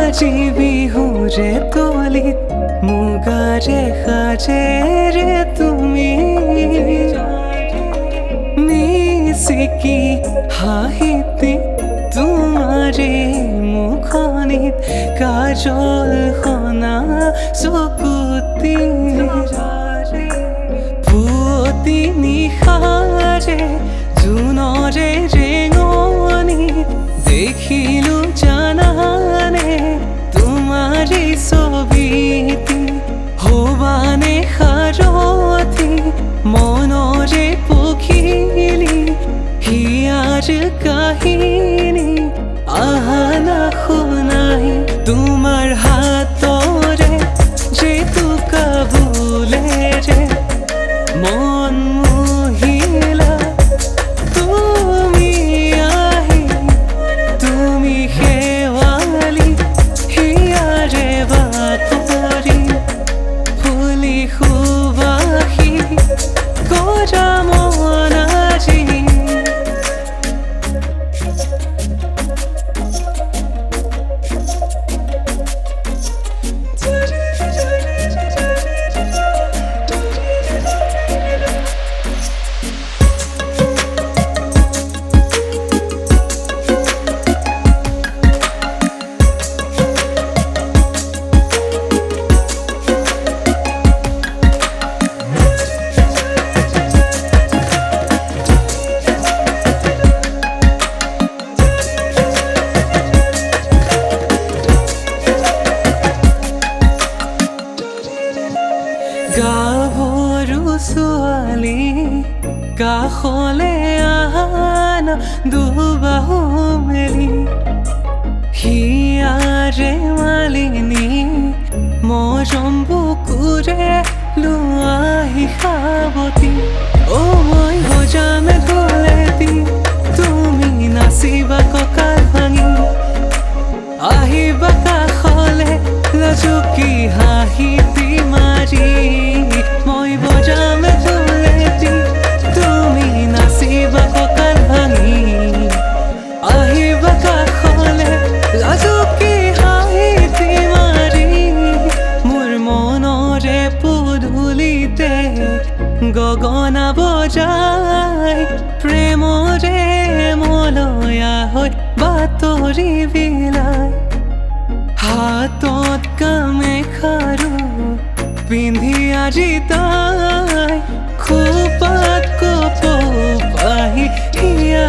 আজি বিহুৰে তলিত মুগাৰে সাজেৰে তুমি মিচিকি হাঁহিতে তোমাৰে মুখনিত কাজল সনা চকুতি পুৱতি নিশাৰে জোনৰে ৰেঙনিত দেখিলো জানানে তোমাৰে ছবিটি হবানে সাৰথি মনৰে পখিলি হিয়াৰ কাহিনী আহানা শুনাই তোমাৰ হাতৰে জেতুকা বুলেৰে মন মোহিলা তুমি আহি তুমি শেৱালি হিয়াৰে বাতৰি ফুলি সুবাসী কৰা মন আজি গাভৰু ছোৱালী কাষলে আহানা দুবাহু মেলি হিয়াৰে মালিনী মৰম বুকুৰে লোৱাহি সাৱতি মই বজামে ঢোলেদি তুমি নাচিবা কঁকাল ভাঙি আহিবা কাষলে লাজুকী হাঁহিটি মাৰি মই বজামে ঢোলেদি তুমি নাচিবা কঁকাল ভাঙি আহিবা কাষলে লাজুকী হাঁহিটি মাৰি মোৰ মনৰে পদূলিতে গগনা বজাই প্ৰেমৰে মলয়া হৈ বাতৰি বিলাই হাতত কামেখাৰু পিন্ধি আজি তাই খোপাত কপৌ পাহি হিয়া